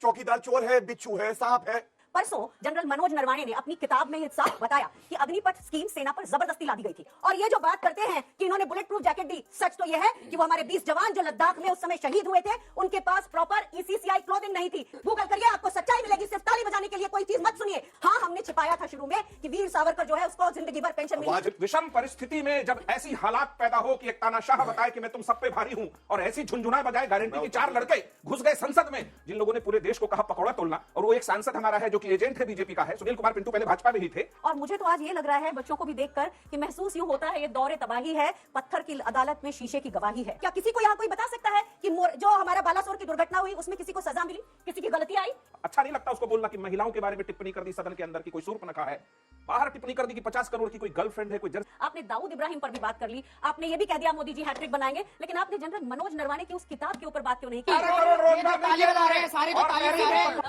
चौकीदार चोर है, बिच्छू है, सांप है। परसों जनरल मनोज नरवाणे ने अपनी किताब में ये साफ बताया कि अग्निपथ स्कीम सेना पर जबरदस्ती ला दी गई थी। और ये जो बात करते हैं कि इन्होंने बुलेट प्रूफ जैकेट दी, सच तो ये है कि वो हमारे 20 जवान जो लद्दाख में उस समय शहीद हुए थे, उनके पास प्रॉपर ECCI क्लोथिंग नहीं थी। गूगल करिए, आपको सच्चाई मिलेगी। सिर्फ ताली बजाने के लिए कोई चीज मत सुनिए। हाँ, हमने छिपाया था शुरू में कि वीर सावरकर जो है उसको जिंदगी भर पेंशन मिली। विषम परिस्थिति में जब ऐसी हालात पैदा हो कि एक तानाशाह बताए कि मैं तुम सब पे भारी हूं, और ऐसी झुंझुना बजाए गारंटी की 4 लड़के घुस गए संसद में, जिन लोगों ने पूरे देश को कहा पकौड़ा तोलना, और वो एक सांसद हमारा है जो कि एजेंट है बीजेपी है, सुनील कुमार पिंटू, पहले भाजपा में ही थे। और मुझे तो आज ये लग रहा है बच्चों को भी देखकर कि महसूस यूं होता है ये दौरे तबाही है, पत्थर की अदालत में शीशे की गवाही है। क्या किसी को यहाँ कोई बता सकता है कि जो हमारा बालासोर की दुर्घटना हुई उसमें किसी को सजा मिली, किसी की गलती आई? अच्छा नहीं लगता उसको बोलना कि महिलाओं के बारे में टिप्पणी कर दी सदन के अंदर की कोई सूर्पनखा है, बाहर टिप्पणी कर दी कि 50 करोड़ की कोई गर्लफ्रेंड है, कोई आपने दाऊद इब्राहिम पर भी बात कर ली, आपने ये भी कह दिया मोदी जी हैट्रिक बनाएंगे, लेकिन आपने जनरल मनोज नरवाणे की उस किताब के ऊपर बात क्यों नहीं की?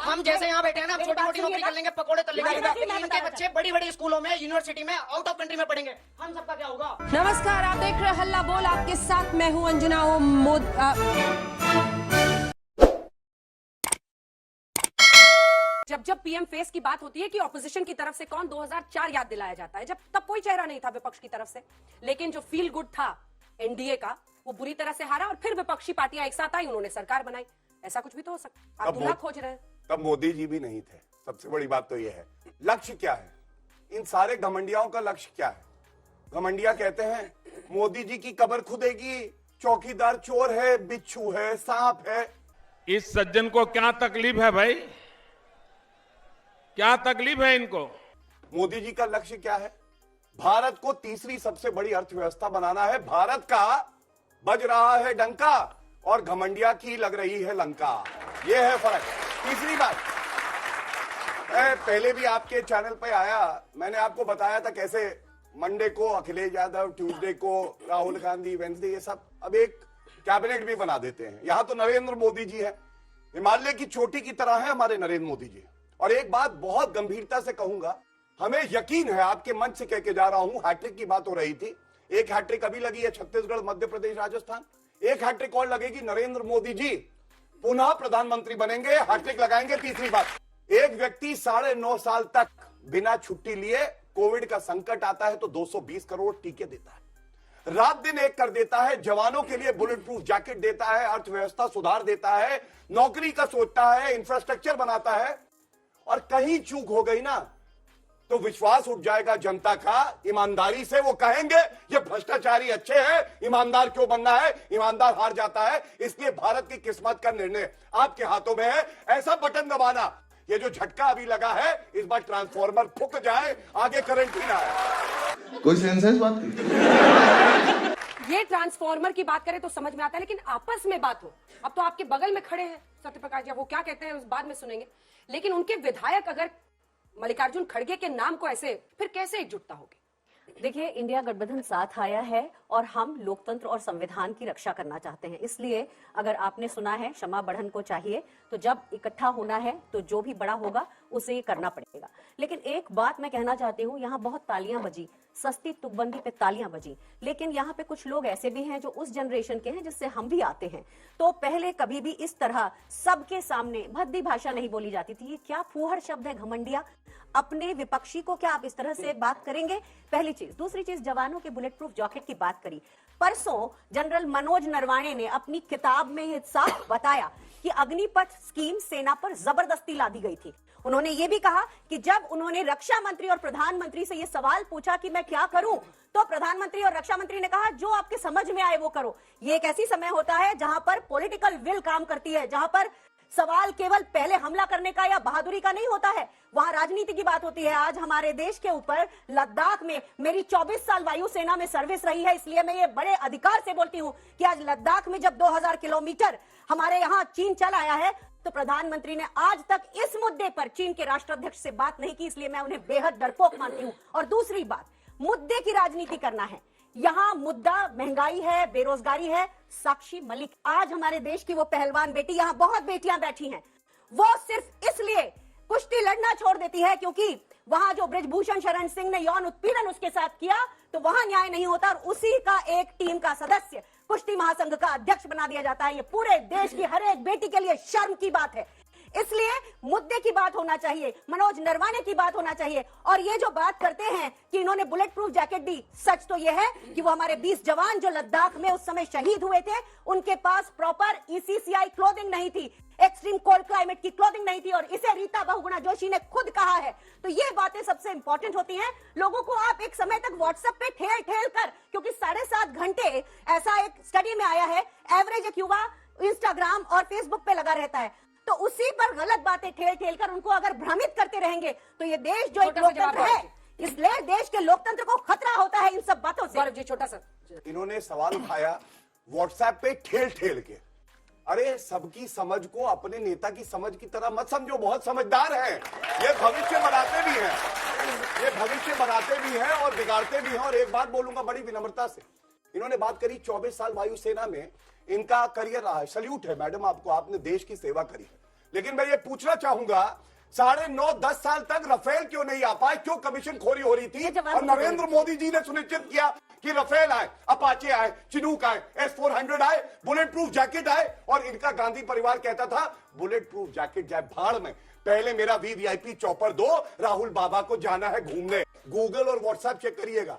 हम जैसे यहाँ बैठे हैं ना, छोटी मोटी नौकरी कर लेंगे, पकौड़े तल लेंगे, इनके बच्चे बड़ी बड़ी स्कूलों में, यूनिवर्सिटी में, आउट ऑफ कंट्री में पढ़ेंगे, हम सबका क्या होगा? नमस्कार, आप देख रहे हल्ला बोल, आपके साथ मैं हूं अंजना। जब पीएम फेस की बात होती है कि ऑपोजिशन की तरफ से कौन 2004 याद दिलाया जाता है, जब तब कोई चेहरा नहीं था विपक्ष की तरफ से, लेकिन जो फील गुड था एनडीए का वो बुरी तरह से हारा और फिर विपक्षी पार्टियां एक साथ आई, उन्होंने सरकार बनाई। ऐसा कुछ भी तो हो सकता। आप दूल्हा खोज रहे हैं। तब मोदी जी भी नहीं थे। सबसे बड़ी बात तो यह है, लक्ष्य क्या है इन सारे घमंडियाओं का? लक्ष्य क्या है? घमंडिया कहते हैं मोदी जी की कब्र खुदेगी, चौकीदार चोर है, बिच्छू है, सांप है। इस सज्जन को क्या तकलीफ है भाई? क्या तकलीफ है इनको? मोदी जी का लक्ष्य क्या है? भारत को तीसरी सबसे बड़ी अर्थव्यवस्था बनाना है। भारत का बज रहा है डंका और घमंडिया की लग रही है लंका। यह है फर्क। तीसरी बात, मैं पहले भी आपके चैनल पे आया, मैंने आपको बताया था कैसे मंडे को अखिलेश यादव, ट्यूसडे को राहुल गांधी, वेंसडे ये सब अब एक कैबिनेट भी बना देते हैं। यहां तो नरेंद्र मोदी जी है, हिमालय की चोटी की तरह है हमारे नरेंद्र मोदी जी। और एक बात बहुत गंभीरता से कहूंगा, हमें यकीन है, आपके मंच से कह के जा रहा हूं, हैट्रिक की बात हो रही थी, एक हैट्रिक अभी लगी है छत्तीसगढ़, मध्य प्रदेश, राजस्थान, एक हैट्रिक और लगेगी, नरेंद्र मोदी जी पुनः प्रधानमंत्री बनेंगे, हैट्रिक लगाएंगे। तीसरी बात, एक व्यक्ति 9.5 साल तक बिना छुट्टी लिए, कोविड का संकट आता है तो 220 करोड़ टीके देता है, रात दिन एक कर देता है, जवानों के लिए बुलेट प्रूफ जैकेट देता है, अर्थव्यवस्था सुधार देता है, नौकरी का सोचता है, इंफ्रास्ट्रक्चर बनाता है। और कहीं चूक हो गई ना तो विश्वास उठ जाएगा जनता का, ईमानदारी से वो कहेंगे ये भ्रष्टाचारी अच्छे हैं, ईमानदार क्यों बनना है? ईमानदार हार जाता है। इसलिए भारत की किस्मत का निर्णय आपके हाथों में है। ऐसा बटन दबाना, ये जो झटका अभी लगा है, इस बार ट्रांसफॉर्मर फूक जाए, आगे करंट ही ना आए। कोई सेंस है इस बात की? ये ट्रांसफॉर्मर की बात करें तो समझ में आता है, लेकिन आपस में बात हो, अब तो आपके बगल में खड़े हैं सत्यप्रकाश जी, वो क्या कहते हैं उस बाद में सुनेंगे, लेकिन उनके विधायक अगर मल्लिकार्जुन खड़गे के नाम को ऐसे, फिर कैसे एकजुटता होगी? देखिए, इंडिया गठबंधन साथ आया है और हम लोकतंत्र और संविधान की रक्षा करना चाहते हैं। इसलिए अगर आपने सुना है क्षमा बढ़न को चाहिए, तो जब इकट्ठा होना है तो जो भी बड़ा होगा उसे करना पड़ेगा। लेकिन एक बात मैं कहना चाहती हूँ, यहाँ बहुत तालियां बजी, सस्ती तुकबंदी पे तालियां बजी, लेकिन यहाँ पे कुछ लोग ऐसे भी हैं जो उस जनरेशन के हैं जिससे हम भी आते हैं। तो पहले कभी भी इस तरह सबके सामने भद्दी भाषा नहीं बोली जाती थी। ये क्या फूहड़ शब्द है घमंडिया? अपने विपक्षी को क्या आप इस तरह से बात करेंगे? पहली चीज। दूसरी चीज, जवानों के बुलेट प्रूफ जैकेट की बात करी। परसों जनरल मनोज नरवाणे ने अपनी किताब में ये साफ बताया कि अग्निपथ स्कीम सेना पर जबरदस्ती ला दी गई थी। उन्होंने ये भी कहा कि जब उन्होंने रक्षा मंत्री और प्रधानमंत्री से ये सवाल पूछा कि मैं क्या करूं, तो प्रधानमंत्री और रक्षा मंत्री ने कहा जो आपके समझ में आए वो करो। ये एक ऐसी समय होता है जहां पर पॉलिटिकल विल काम करती है, जहां पर सवाल केवल पहले हमला करने का या बहादुरी का नहीं होता है, वहां राजनीति की बात होती है। आज हमारे देश के ऊपर लद्दाख में मेरी 24 साल वायुसेना में सर्विस रही है, इसलिए मैं ये बड़े अधिकार से बोलती हूं कि आज लद्दाख में जब 2000 किलोमीटर हमारे यहां चीन चल आया है, तो प्रधानमंत्री ने आज तक इस मुद्दे पर चीन के राष्ट्राध्यक्ष से बात नहीं की, इसलिए मैं उन्हें बेहद डरपोक मानती हूं। और दूसरी बात, मुद्दे की राजनीति करना है। यहाँ मुद्दा महंगाई है, बेरोजगारी है। साक्षी मलिक आज हमारे देश की वो पहलवान बेटी, यहाँ बहुत बेटियां बैठी हैं, वो सिर्फ इसलिए कुश्ती लड़ना छोड़ देती है क्योंकि वहां जो ब्रिजभूषण शरण सिंह ने यौन उत्पीड़न उसके साथ किया, तो वहां न्याय नहीं होता और उसी का एक टीम का सदस्य कुश्ती महासंघ का अध्यक्ष बना दिया जाता है। ये पूरे देश की हर एक बेटी के लिए शर्म की बात है। इसलिए मुद्दे की बात होना चाहिए, मनोज नरवाने की बात होना चाहिए। और ये जो बात करते हैं कि इन्होंने बुलेट प्रूफ जैकेट दी, सच तो यह है कि वो हमारे 20 जवान जो लद्दाख में उस समय शहीद हुए थे, उनके पास प्रॉपर ECCI क्लोथिंग नहीं थी, एक्सट्रीम कोल्ड क्लाइमेट की क्लोथिंग नहीं थी, और इसे रीता बहुगुणा जोशी ने खुद कहा है। तो ये बातें सबसे इंपॉर्टेंट होती हैं। लोगों को आप एक समय तक व्हाट्सएप पे ठेल कर, क्योंकि 7.5 घंटे ऐसा एक स्टडी में आया है, एवरेज एक युवा इंस्टाग्राम और फेसबुक पे लगा रहता है, तो उसी पर गलत बातें ठेल कर उनको अगर भ्रमित करते रहेंगे तो ये देश जो एक लोकतंत्र है, इसलिए देश के लोकतंत्र को खतरा होता है इन सब बातों से। गौरव जी छोटा सा इन्होंने सवाल उठाया व्हाट्सएप पे ठेल के। अरे सबकी समझ को अपने नेता की समझ की तरह मत समझो, बहुत समझदार हैं ये, भविष्य बनाते भी हैं, ये भविष्य बनाते भी हैं और बिगाड़ते भी हैं। और एक बात बोलूंगा बड़ी विनम्रता से, इन्होंने बात करी 24 साल वायुसेना में इनका करियर रहा है, सल्यूट है मैडम आपको, आपने देश की सेवा करी है। लेकिन मैं ये पूछना चाहूंगा 9.5-10 साल तक रफेल क्यों नहीं आ पाए, क्यों कमीशन खोरी हो रही थी? और नरेंद्र मोदी जी ने सुनिश्चित किया कि रफेल आए, अपाचे आए, चिनूक आए, S-400 आए, बुलेट प्रूफ जैकेट आए। और इनका गांधी परिवार कहता था बुलेट प्रूफ जैकेट जाए भाड़ में, पहले मेरा VVIP चॉपर दो, राहुल बाबा को जाना है घूमने। गूगल और व्हाट्सएप चेक करिएगा,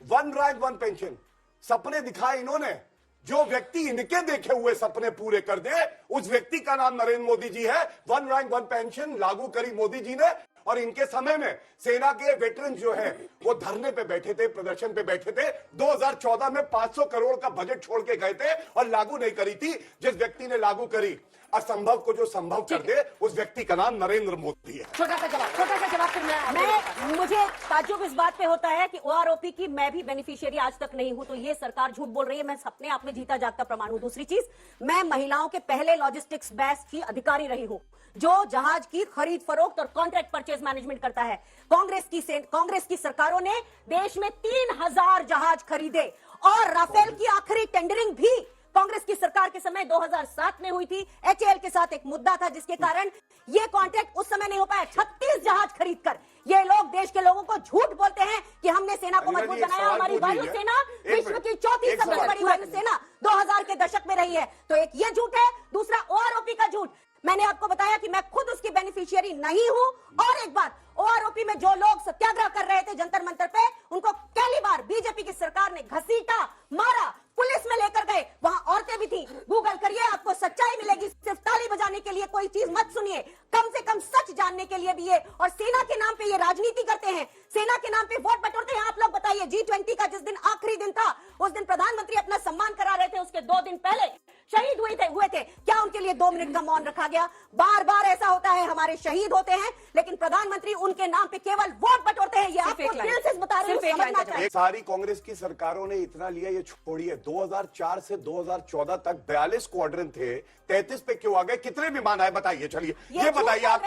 1 रैंक 1 पेंशन सपने दिखाए इन्होंने। जो व्यक्ति इनके देखे हुए सपने पूरे कर दे, उस व्यक्ति का नाम नरेंद्र मोदी जी है। 1 रैंक 1 पेंशन लागू करी मोदी जी ने, और इनके समय में सेना के वेटरन जो है वो धरने पे बैठे थे, प्रदर्शन पे बैठे थे। 2014 में 500 करोड़ का बजट छोड़ के गए थे और लागू नहीं करी थी। जिस व्यक्ति ने लागू करी, असंभव को जो संभव कर दे, उस व्यक्ति का नाम नरेंद्र मोदी है। छोटा सा जवाब फिर मैं मुझे ताज्जुब इस बात पे होता है कि OROP की मैं भी बेनिफिशियरी आज तक नहीं हूं, तो ये सरकार झूठ बोल रही है। मैं अपने आप में जीता जागता प्रमाण हूं। दूसरी चीज, मैं महिलाओं के पहले लॉजिस्टिक्स बैच की अधिकारी रही हूं, जो जहाज की खरीद फरोख्त और कॉन्ट्रैक्ट परचेज मैनेजमेंट करता है। कांग्रेस की सरकारों ने देश में 3000 जहाज खरीदे, और राफेल की आखिरी टेंडरिंग भी कांग्रेस की सरकार के समय 2007 में हुई थी। HAL के साथ एक मुद्दा था जिसके कारण ये कॉन्ट्रैक्ट उस समय नहीं हो पाया। 36 जहाज खरीदकर ये लोग देश के लोगों को झूठ बोलते हैं कि हमने सेना को मजबूत बनाया। हमारी वायुसेना विश्व की चौथी सबसे बड़ी वायुसेना 2000 के दशक में रही है। तो एक ये झूठ है, दूसरा OROP का झूठ। मैंने आपको बताया कि मैं खुद उसकी बेनिफिशियरी नहीं हूं। और एक बात, OROP में जो लोग सत्याग्रह कर रहे थे जंतर मंतर पे, उनको पहली बार बीजेपी की सरकार ने घसीटा, मारा, पुलिस में लेकर गए, वहां औरतें भी थी। गूगल करिए, आपको सच्चाई मिलेगी। सिर्फ ताली बजाने के लिए कोई चीज मत सुनिए, कम से कम सच जानने के लिए भी है। और सेना के नाम पे ये राजनीति करते हैं, सेना के नाम पे वोट बटोरते हैं। आप लोग बताइए, G20 का जिस दिन आखिरी दिन था, उस दिन प्रधानमंत्री अपना सम्मान करा रहे थे, उसके 2 दिन पहले शहीद हुए थे। क्या उनके लिए 2 मिनट का मौन रखा गया? बार बार ऐसा होता है, हमारे शहीद होते हैं, लेकिन प्रधानमंत्री उनके नाम पे केवल वोट बटोरते हैं। ये आपको दिल से बता रही हूं, समझना चाहिए। सारी कांग्रेस की सरकारों ने इतना लिया, ये छोड़िए 2004 से 2014 तक 42 स्क्वाड्रन थे, 33 पे क्यों आ गए? कितने विमान आए बताइए? चलिए ये बताइए। आप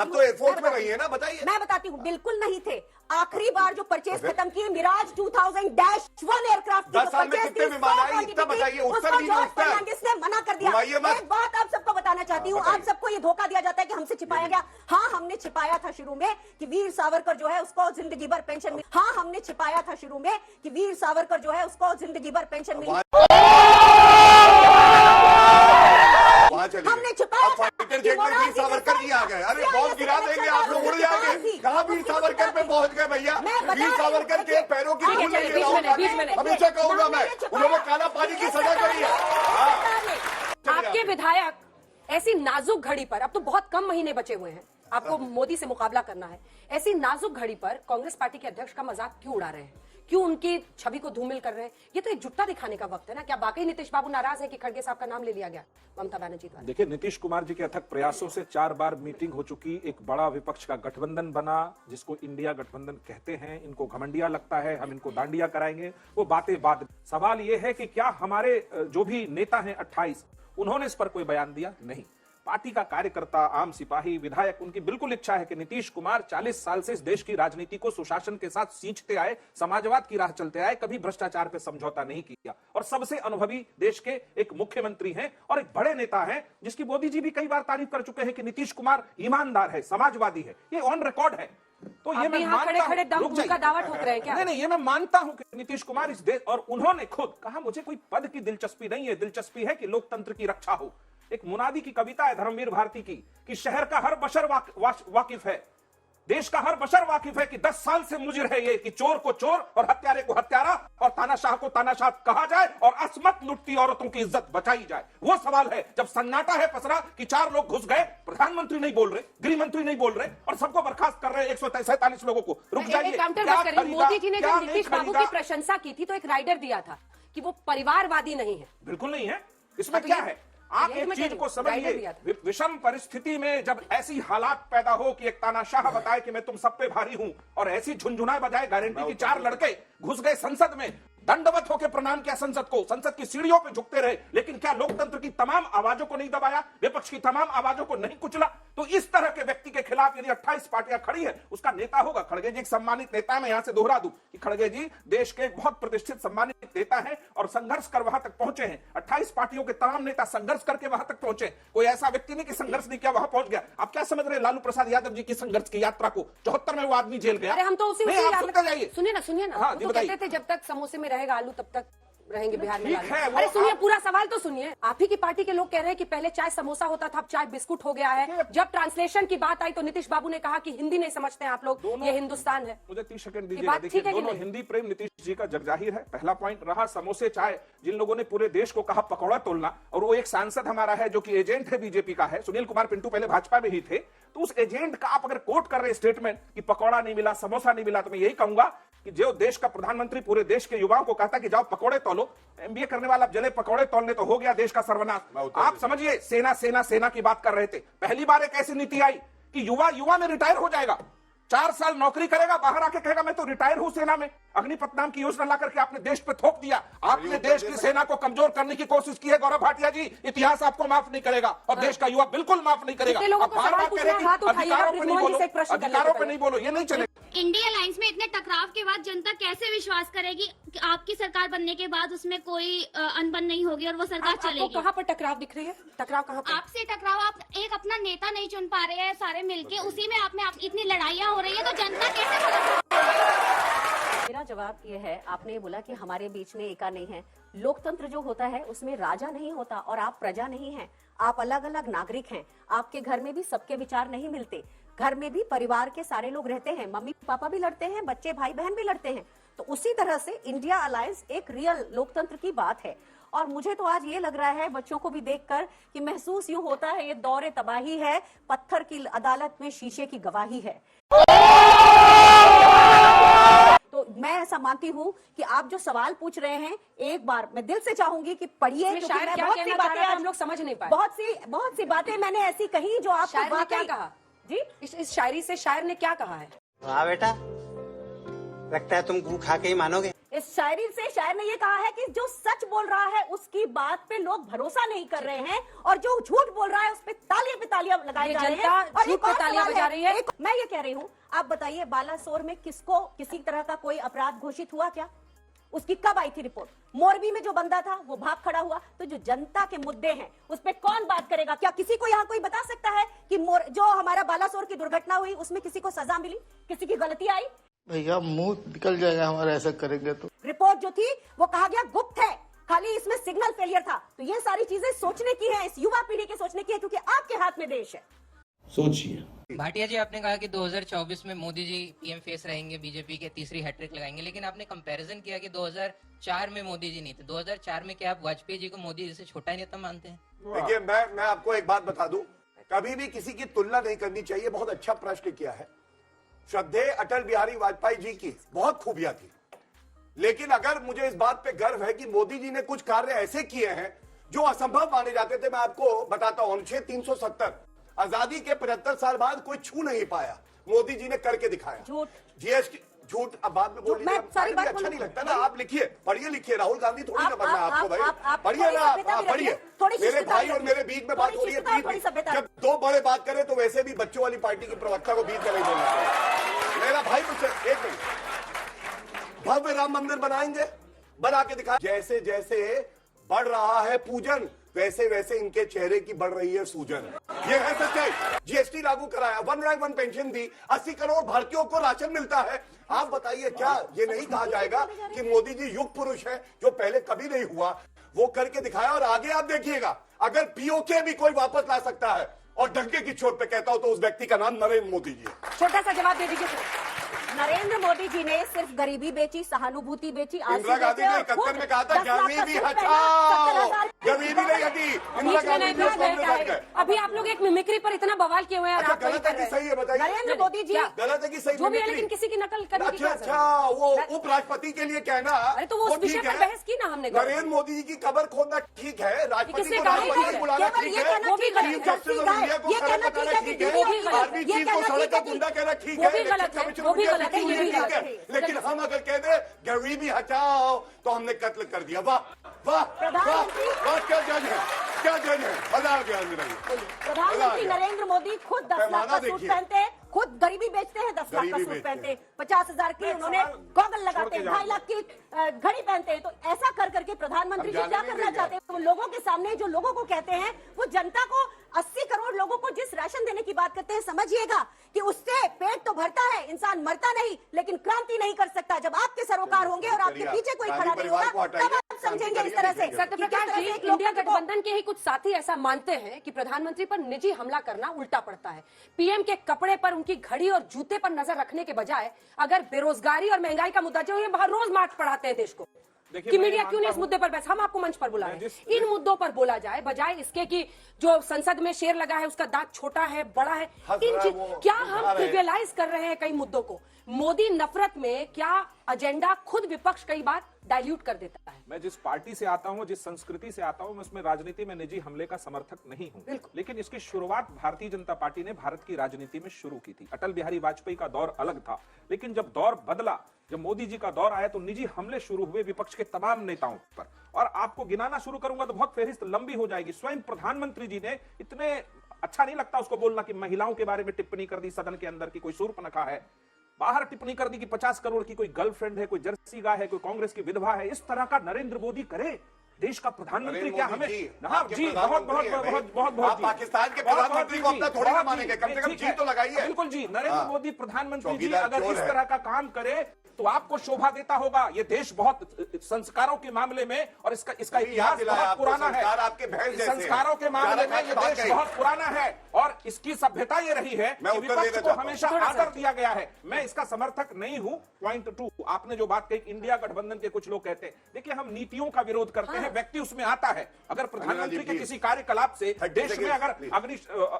तो एयरफोर्स में रही है ना, बताइए। मैं बताती हूँ, बिल्कुल नहीं थे। आखिरी बार जो परचेज खत्म की मिराज 2000-1 एयरक्राफ्ट 10 साल में कितने विमान आए? इतना बताइए। उत्तर दीजिए, उत्तर। ने मना कर दिया। एक बात आप सबको बताना चाहती हूँ, आप सबको ये धोखा दिया जाता है कि हमसे छिपाया गया। हाँ, हमने छिपाया था शुरू में कि वीर सावरकर जो है उसको जिंदगी भर पेंशन मिली। हाँ, हमने छिपाया था शुरू में कि वीर सावरकर जो है उसको जिंदगी भर पेंशन मिली। हमने छिपाया था। फाइटर जेट में वीर सावरकर जी आ गए। अरे बहुत गिरा देंगे आप लोग, उड़ जाएंगे। कहाँ वीर सावरकर पे पहुंच गए भैया? वीर सावरकर के पैरों की धूल लगी है। हमेशा कहूंगा मैं, उन्होंने काला पानी की सजा करी है। आपके विधायक ऐसी नाजुक घड़ी पर, अब तो बहुत कम महीने बचे हुए हैं, आपको मोदी से मुकाबला करना है, ऐसी नाजुक घड़ी पर कांग्रेस पार्टी के अध्यक्ष का मजाक क्यों उड़ा रहे हैं? क्यों उनकी छवि को धूमिल कर रहे हैं? ये तो एकजुटता दिखाने का वक्त है ना। क्या वाकई नीतीश बाबू नाराज है कि खड़गे साहब का नाम ले लिया गया ममता बनर्जी द्वारा? देखिए, नीतीश कुमार जी के अथक प्रयासों से 4 बार मीटिंग हो चुकी, एक बड़ा विपक्ष का गठबंधन बना, जिसको इंडिया गठबंधन कहते हैं। इनको घमंडिया लगता है, हम इनको डांडिया कराएंगे, वो बातें बाद। सवाल ये है कि क्या हमारे जो भी नेता हैं 28, उन्होंने इस पर कोई बयान दिया? नहीं। पार्टी का कार्यकर्ता, आम सिपाही, विधायक, उनकी बिल्कुल इच्छा है कि नीतीश कुमार 40 साल से इस देश की राजनीति को सुशासन के साथ सींचते आए, समाजवाद की राह चलते आए, कभी भ्रष्टाचार पे समझौता नहीं किया, और सबसे अनुभवी देश के एक मुख्यमंत्री हैं और एक बड़े नेता हैं, जिसकी मोदी जी भी कई बार तारीफ कर चुके हैं कि नीतीश कुमार ईमानदार है, समाजवादी है। ये ऑन रिकॉर्ड है। तो ये मैं मानता हूं, का दावा ठोक रहे हैं क्या? नहीं, ये मैं मानता हूं कि नीतीश कुमार इस देश, और उन्होंने खुद कहा मुझे कोई पद की दिलचस्पी नहीं है, दिलचस्पी है कि लोकतंत्र की रक्षा हो। एक मुनादी की कविता है धर्मवीर भारती की कि शहर का हर बशर वाकिफ है, देश का हर बशर वाकिफ है कि 10 साल से मुजिर है ये कि चोर को चोर और हत्यारे को हत्यारा और तानाशाह को तानाशाह कहा जाए और असमत लुटती औरतों की इज्जत बचाई जाए। वो सवाल है जब सन्नाटा है पसरा कि 4 लोग घुस गए, प्रधानमंत्री नहीं बोल रहे, गृह मंत्री नहीं बोल रहे और सबको बर्खास्त कर रहे 147 लोगों को। रुक जाइए, काउंटर क्या करिए, खरीदा, मोदी जी ने क्या जब नहीं नीतीश बाबू की खरीदा? प्रशंसा की थी तो एक राइडर दिया था कि वो परिवारवादी नहीं है। बिल्कुल नहीं है। इसमें तो क्या ये- है, आप यही एक मैं कह चीज रही को हूँ, गाइडेड समझिए, दिया था। विषम परिस्थिति में जब ऐसी हालात पैदा हो कि एक तानाशाह बताए कि मैं तुम सब पे भारी हूं और ऐसी झुनझुनाए बजाए गारंटी की 4 लड़के घुस गए संसद में, दंडवत होकर प्रणाम किया संसद को, संसद की सीढ़ियों पे झुकते रहे, लेकिन क्या लोकतंत्र की तमाम आवाजों को नहीं दबाया, विपक्ष की तमाम आवाजों को नहीं कुचला? तो इस तरह के व्यक्ति के खिलाफ यदि 28 पार्टियां खड़ी है, उसका नेता होगा। खड़गे जी एक सम्मानित नेता है, मैं यहां से दोहरा दूं कि खड़गे जी देश के एक बहुत प्रतिष्ठित सम्मानित नेता है और संघर्ष कर वहां तक पहुंचे हैं। 28 पार्टियों के तमाम नेता संघर्ष करके वहां तक पहुंचे। कोई ऐसा व्यक्ति नहीं कि संघर्ष नहीं किया वहां पहुंच गया। आप क्या समझ रहे हैं लालू प्रसाद यादव जी की संघर्ष की यात्रा को? 74 में वो आदमी जेल गया। अरे हम तो उसी नहीं, आप सुनते जाइए। सुनिए ना हाँ, वो जी तो बताइए। कहते थे जब तक समोसे में रहेगा आलू तब तक रहेंगे बिहार में ठीक लालू। है, वो अरे सुनिए आप- पूरा सवाल तो सुनिए। आप ही की पार्टी के लोग कह रहे हैं कि पहले चाय समोसा होता था, अब चाय बिस्कुट हो गया है। जब ट्रांसलेशन की बात आई तो नीतीश बाबू ने कहा कि हिंदी नहीं समझते हैं आप लोग, ये हिंदुस्तान है। मुझे 30 सेकंड ये दीजिएगा। बात देखिए ठीक है कि दोनों नहीं? हिंदी प्रेम नीतीश जी का जगजाहिर है। पहला पॉइंट रहा समोसे चाय, जिन लोगों ने पूरे देश को कहा पकौड़ा तोलना, और वो एक सांसद हमारा है जो कि एजेंट है बीजेपी का है, सुनील कुमार पिंटू, पहले भाजपा में ही थे। तो उस एजेंट का आप अगर कोट कर रहे स्टेटमेंट कि पकौड़ा नहीं मिला, समोसा नहीं मिला, तो मैं यही कहूंगा कि जो देश का प्रधानमंत्री पूरे देश के युवाओं को कहता कि जाओ पकौड़े तोलो, एमबीए करने वाला जले पकौड़े तोलने, तो हो गया देश का सर्वनाश। आप समझिए, सेना की बात कर रहे थे। पहली बार एक ऐसी नीति आई कि युवा में रिटायर हो जाएगा, 4 साल नौकरी करेगा, बाहर आके कहेगा मैं तो रिटायर हूं सेना में। अग्निपथ नाम की योजना ला करके आपने देश पे थोप दिया। आपने देश की सेना को कमजोर करने की कोशिश की है गौरव भाटिया जी। इतिहास आपको माफ नहीं करेगा और देश का युवा बिल्कुल माफ नहीं करेगा। कितने लोगों अब को बार सवाल बार पूछना कह रहे है, कि हाथ उठाइए, अधिकारों पे नहीं ब्रिजमोहन जी बोलो, से एक प्रश्न कर लेते अधिकारों पे पहले। नहीं बोलो, ये नहीं चलेगा। इंडिया अलायंस में इतने टकराव के बाद जनता कैसे विश्वास करेगी कि आपकी सरकार बनने के बाद उसमें कोई अनबन नहीं होगी और वो सरकार आपको चलेगी? कहाँ पर टकराव दिख रही है? टकराव कहाँ पर? आपसे टकराव, आप एक अपना नेता नहीं चुन पा रहे हैं सारे मिलके, उसी में आप इतनी लड़ाइयाँ हो रही है, तो जनता कैसे? मेरा जवाब ये है, आपने बोला कि हमारे बीच में एका नहीं है। लोकतंत्र जो होता है उसमें राजा नहीं होता और आप प्रजा नहीं हैं। आप अलग अलग नागरिक हैं। आपके घर में भी सबके विचार नहीं मिलते। घर में भी परिवार के सारे लोग रहते हैं, मम्मी पापा भी लड़ते हैं, बच्चे भाई बहन भी लड़ते हैं। तो उसी तरह से इंडिया अलायंस एक रियल लोकतंत्र की बात है। और मुझे तो आज ये लग रहा है बच्चों को भी देखकर कि महसूस यूं होता है ये दौरे तबाही है, पत्थर की अदालत में शीशे की गवाही है। तो मैं ऐसा मानती हूँ कि आप जो सवाल पूछ रहे हैं, एक बार मैं दिल से चाहूंगी कि पढ़िए, इसमें क्योंकि शायर मैं क्या बहुत सी कहना चाह बातें रहा था, आज हम लोग समझ नहीं पाए। बहुत सी बातें मैंने ऐसी कही जो आपको शायर ने क्या वाकई- कहा जी, इस शायरी से शायर ने क्या कहा है? वाह बेटा, लगता है तुम गू खा के ही मानोगे। इस शायरी से शायर ने ये कहा है कि जो सच बोल रहा है उसकी बात पे लोग भरोसा नहीं कर रहे हैं और जो झूठ बोल रहा है उस पे तालियां लगाई ये जा रही जनता है और झूठ एक पे और तालियां सवाल बजा रही है। मैं ये कह रही हूँ, आप बताइए बालासोर में किसको किसी तरह का कोई अपराध घोषित हुआ क्या? उसकी कब आई थी रिपोर्ट? मोरबी में जो बंदा था वो भाग खड़ा हुआ। तो जो जनता के मुद्दे हैं उस पे कौन बात करेगा? क्या किसी को यहाँ कोई बता सकता है कि जो हमारा बालासोर की दुर्घटना हुई उसमें किसी को सजा मिली, किसी की गलती आई? भैया मुंह निकल जाएगा हमारा ऐसा करेंगे तो। रिपोर्ट जो थी वो कहा गया गुप्त है, खाली इसमें सिग्नल फेलियर था। तो ये सारी चीजें सोचने की है, इस युवा पीढ़ी के सोचने की है, क्योंकि आपके हाथ में देश है। सोचिए। भाटिया जी, आपने कहा कि 2024 में मोदी जी पीएम फेस रहेंगे, बीजेपी के तीसरी हैट्रिक लगाएंगे, लेकिन आपने कंपैरिजन किया कि 2004 में मोदी जी नहीं थे। 2004 में क्या आप वाजपेयी जी को मोदी जी से छोटा नेता मानते हैं? देखिए, मैं आपको एक बात बता दूं, कभी भी किसी की तुलना नहीं करनी चाहिए। बहुत अच्छा प्रश्न किया है। श्रद्धेय अटल बिहारी वाजपेयी जी की बहुत खूबियां थी, लेकिन अगर मुझे इस बात पे गर्व है कि मोदी जी ने कुछ कार्य ऐसे किए हैं जो असंभव माने जाते थे। मैं आपको बताता हूं, अनुच्छेद 370 आजादी के 75 साल बाद कोई छू नहीं पाया, मोदी जी ने करके दिखाया। झूठ, जीएसटी झूठ, अब बाद में बोल मैं सारी बात अच्छा नहीं बोलूं। लगता ना। आप लिखिए, पढ़िए लिखिए, राहुल गांधी थोड़ी ना बनना है आपको भाई। पढ़िए थोड़ी ना, सभ्यता भी पढ़िए। रखिए, थोड़ी मेरे शिष्टता भाई भी और रखिए। मेरे बीच में बात हो रही है थोड़ी बीच शिष्टता, थोड़ी में। सभ्यता। जब 2 बड़े बात करें तो वैसे भी बच्चों वाली पार्टी की प्रवक्ता को बीच में नहीं बोलना चाहिए। मेरा भाई मुझसे एक मिनट, भव्य राम मंदिर बनाएंगे, बना के दिखा। जैसे जैसे बढ़ रहा है पूजन, वैसे वैसे इनके चेहरे की बढ़ रही है सूजन। ये है सच्चाई। जीएसटी लागू कराया, 1 रैंक 1 पेंशन दी, 80 करोड़ भारतीयों को राशन मिलता है। आप बताइए, क्या ये नहीं कहा जाएगा कि मोदी जी युग पुरुष है, जो पहले कभी नहीं हुआ, वो करके दिखाया। और आगे आप देखिएगा, अगर पीओके भी कोई वापस ला सकता है और डंके की चोट पे कहता हो, तो उस व्यक्ति का नाम नरेंद्र मोदी जी है। छोटा सा जवाब दे दीजिए। नरेंद्र मोदी जी ने सिर्फ गरीबी बेची, सहानुभूति बेची। इंदिरा गांधी ने 71 में कहा था गरीबी हटाओ, गरीबी नहीं हटी। इंदिरा गांधी ने कांग्रेस हट गए। अभी आप लोग एक मिमिक्री पर इतना बवाल किए हुए हैं। अच्छा, गलत है कि सही है बताइए? नरेंद्र मोदी जी गलत है कि सही? जो भी है, लेकिन किसी की नकल करने की क्या जरूरत है? अच्छा, वो उपराष्ट्रपति के लिए कहना, अरे तो वो उस विषय पर बहस की ना हमने। नरेंद्र मोदी जी की कबर खोदना ठीक है, राष्ट्रपति किसने को कहा? राष्ट्रपति बुलाना ठीक है, वो भी गलत चीफ जस्टिस ऑफ इंडिया को सड़क बताना ठीक है, आर्मी चीफ को सड़क का गुंडा कहना ठीक है, इलेक्शन कमीशन ऑफ इंडिया ठीक है। लेकिन हम अगर कह दे गरीबी हटाओ तो हमने कत्ल कर दिया। वाह वाह वाह वाह, क्या जज है, क्या जज है। मजा आ गया। प्रधानमंत्री नरेंद्र मोदी खुद 10 लाख का सूट पहनते हैं, खुद गरीबी बेचते हैं, 10 लाख का सूट पहनते हैं, 50,000 की उन्होंने गॉगल लगाते हैं, 2.5 लाख की घड़ी पहनते हैं। तो ऐसा कर करके प्रधानमंत्री जी क्या करना चाहते हैं? वो लोगों के सामने जो लोगों को कहते हैं, वो जनता को 80 करोड़ लोगों को जिस राशन देने की बात करते हैं, समझिएगा कि उससे पेट तो भरता है, इंसान मरता नहीं, लेकिन क्रांति नहीं कर सकता। जब आपके सरोकार होंगे और आपके पीछे कोई खड़ा नहीं होगा, तब आप समझेंगे इस तरह से। सत्यप्रकाश जी, इंडिया गठबंधन के ही कुछ साथी ऐसा मानते हैं कि प्रधानमंत्री पर निजी हमला करना उल्टा पड़ता है। पीएम के कपड़े पर, उनकी घड़ी और जूते पर नजर रखने के बजाय अगर बेरोजगारी और महंगाई का मुद्दा जो ये बाहर रोज मार्च पढ़ाते हैं देश को कि मीडिया क्यों नहीं इस मुद्दे पर बहस, हम आपको मंच पर बुला रहे हैं, इन मुद्दों पर बोला जाए, बजाय इसके कि जो संसद में शेर लगा है उसका दांत छोटा है, बड़ा है। क्या हम ट्रिवियलाइज कर रहे हैं कई मुद्दों को? मोदी नफरत में क्या एजेंडा खुद विपक्ष कई बार डाइल्यूट कर देता है? मैं जिस पार्टी से आता हूं, जिस संस्कृति से आता हूं, मैं उसमें राजनीति में निजी हमले का समर्थक नहीं हूं। लेकिन इसकी शुरुआत भारतीय जनता पार्टी ने भारत की राजनीति में शुरू की थी। अटल बिहारी वाजपेयी का दौर अलग था, लेकिन जब दौर बदला, जब मोदी जी का दौर आया, तो निजी हमले शुरू हुए विपक्ष के तमाम नेताओं पर। और आपको गिनाना शुरू करूंगा तो बहुत फहरिस्त लंबी हो जाएगी। स्वयं प्रधानमंत्री जी ने, इतने अच्छा नहीं लगता उसको बोलना कि महिलाओं के बारे में टिप्पणी कर दी सदन के अंदर की कोई शूर्पणखा है, बाहर टिप्पणी कर दी कि 50 करोड़ की कोई गर्लफ्रेंड है, कोई जर्सी गाय है, कोई कांग्रेस की विधवा है। इस तरह का नरेंद्र मोदी करे देश का प्रधानमंत्री? क्या हमें जी बहुत बहुत बहुत बहुत बहुत पाकिस्तान के प्रधानमंत्री को अपना थोड़ी ना मानेंगे, कम से कम जी तो लगाइए। बिल्कुल जी, नरेंद्र मोदी प्रधानमंत्री जी अगर इस तरह का काम करे तो आपको शोभा देता होगा। ये देश बहुत संस्कारों के मामले में, और इसका इतिहास बहुत पुराना है। संस्कारों के मामले में ये देश बहुत पुराना है, और इसकी सभ्यता ये रही है कि विपक्ष को हमेशा आदर दिया गया है। मैं इसका समर्थक नहीं हूं। पॉइंट 2, आपने जो बात कही, इंडिया गठबंधन के कुछ लोग कहते हैं, देखिए हम नीतियों का विरोध करते हैं, व्यक्ति उसमें आता है। अगर प्रधानमंत्री के किसी कार्यकलाप से देश में अगर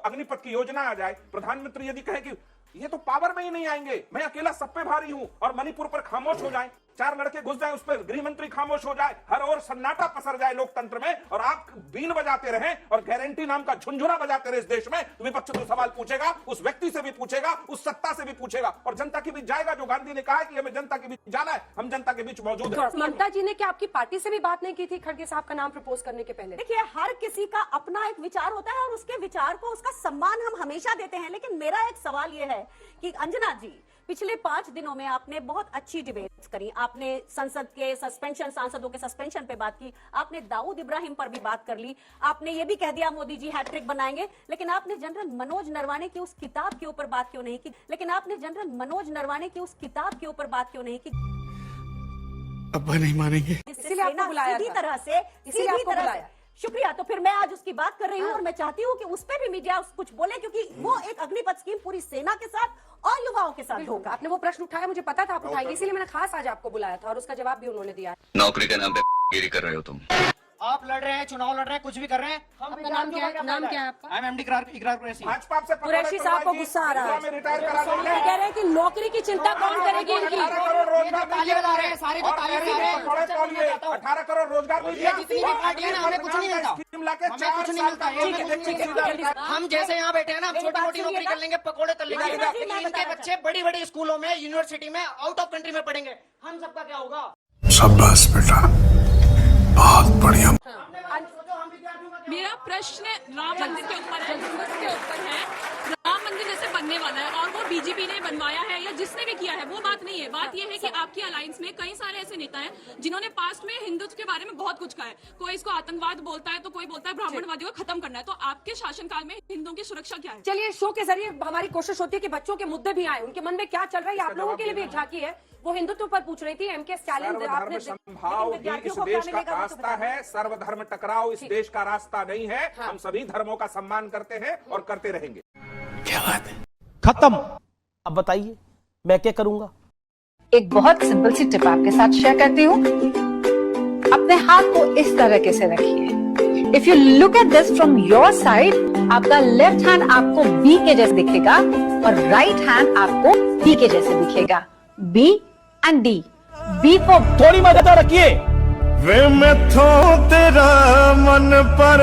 अग्निपथ की योजना आ जाए, प्रधानमंत्री यदि कहे कि ये तो पावर में ही नहीं आएंगे, मैं अकेला सब पे भारी हूं, और मणिपुर पर खामोश हो जाए, 4 लड़के घुस जाए उस पर, गृह मंत्री खामोश हो जाए, हर ओर सन्नाटा पसर जाए लोकतंत्र में, और आप बीन बजाते रहें और गारंटी नाम का झुंझुना बजाते रहे इस देश में, तो विपक्ष तो सवाल पूछेगा, उस व्यक्ति से भी पूछेगा, उस सत्ता से भी पूछेगा, और जनता के बीच जाएगा। जो गांधी ने कहा है कि हमें जनता के बीच जाना है, हम जनता के बीच मौजूद है। ममता जी ने क्या आपकी पार्टी से भी बात नहीं की थी खड़गे साहब का नाम प्रपोज करने के पहले? देखिए, हर किसी का अपना एक विचार होता है, और उसके विचार को, उसका सम्मान हम हमेशा देते हैं। लेकिन मेरा एक सवाल यह है कि अंजना जी, पिछले 5 दिनों में आपने बहुत अच्छी डिबेट्स करी। आपने संसद के सस्पेंशन, सांसदों के सस्पेंशन पे बात की, आपने दाऊद इब्राहिम पर भी बात कर ली, आपने ये भी कह दिया मोदी जी हैट्रिक बनाएंगे। लेकिन आपने जनरल मनोज नरवाने की उस किताब के ऊपर बात क्यों नहीं की? अब्बा नहीं मानेंगे। इसीलिए आपको बुलाया सीधी था। तरह से, इसीलिए आपको बुलाया। शुक्रिया। तो फिर मैं आज उसकी बात कर रही हूँ, और मैं चाहती हूँ कि उस पर भी मीडिया कुछ बोले, क्योंकि वो एक अग्निपथ स्कीम पूरी सेना के साथ और युवाओं के साथ होगा। आपने वो प्रश्न उठाया, मुझे पता था आप उठाएंगे, इसीलिए मैंने खास आज आपको बुलाया था, और उसका जवाब भी उन्होंने दिया। नौकरी के नाम पे गिरी कर रहे हो तुम। आप लड़ रहे हैं, चुनाव लड़ रहे हैं, कुछ भी कर रहे हैं। आपका नाम क्या है? नाम क्या है आपका? आई एम एमडी इकरार कुरैशी। भाजपा से कुरैशी साहब को गुस्सा आ रहा है, रिटायर करा देंगे। कह रहे हैं कि नौकरी की चिंता कौन करेगी इनकी? 18 करोड़ रोजगार ताली बजा रहे हैं, सारे तो ताली बजा रहे हैं। 18 करोड़ रोजगार दीजिए। जितनी भी पार्टियां हैं, हमें कुछ नहीं मिलता, हमें कुछ नहीं मिलता। हम जैसे यहाँ बैठे हैं ना, हम छोटी मोटी नौकरी कर लेंगे, पकौड़े तल लेंगे, लेकिन इनके बच्चे बड़ी बड़ी स्कूलों में, यूनिवर्सिटी में, आउट ऑफ कंट्री में पढ़ेंगे। हम सबका क्या होगा? शाबाश बेटा, बहुत बढ़िया। मेरा प्रश्न राम मंदिर के ऊपर है। राम मंदिर जैसे बनने वाला है और वो बीजेपी ने बनवाया है या जिसने भी किया है, वो बात नहीं है। बात ये है कि आपकी अलायंस में कई सारे ऐसे नेता हैं जिन्होंने पास्ट में हिंदुत्व के बारे में बहुत कुछ कहा है। कोई इसको आतंकवाद बोलता है तो कोई बोलता है ब्राह्मणवादियों को खत्म करना है। तो आपके शासनकाल में हिंदुओं की सुरक्षा क्या है? चलिए, शो के जरिए हमारी कोशिश होती है कि बच्चों के मुद्दे भी आए, उनके मन में क्या चल रहा है, आप लोगों के लिए भी एक झांकी है। वो हिंदुत्व पर पूछ रही थी, एमके स्टालिन। सर्वधर्म संभाव ही इस देश का रास्ता है, सर्वधर्म टकराव इस देश का रास्ता नहीं है। हम सभी धर्मों का सम्मान करते हैं और करते रहेंगे। क्या बात है? खत्म। अब बताइए मैं क्या करूंगा? एक बहुत सिंपल सी टिप आपके साथ शेयर करती हूँ। अपने हाथ को इस तरह से रखिए। If you look at this from your side, आपका लेफ्ट हैंड आपको बी के जैसे दिखेगा और राइट हैंड आपको डी के जैसे दिखेगा। B and D. B for थोड़ी मदद रखिए। वे मैं तेरा मन पर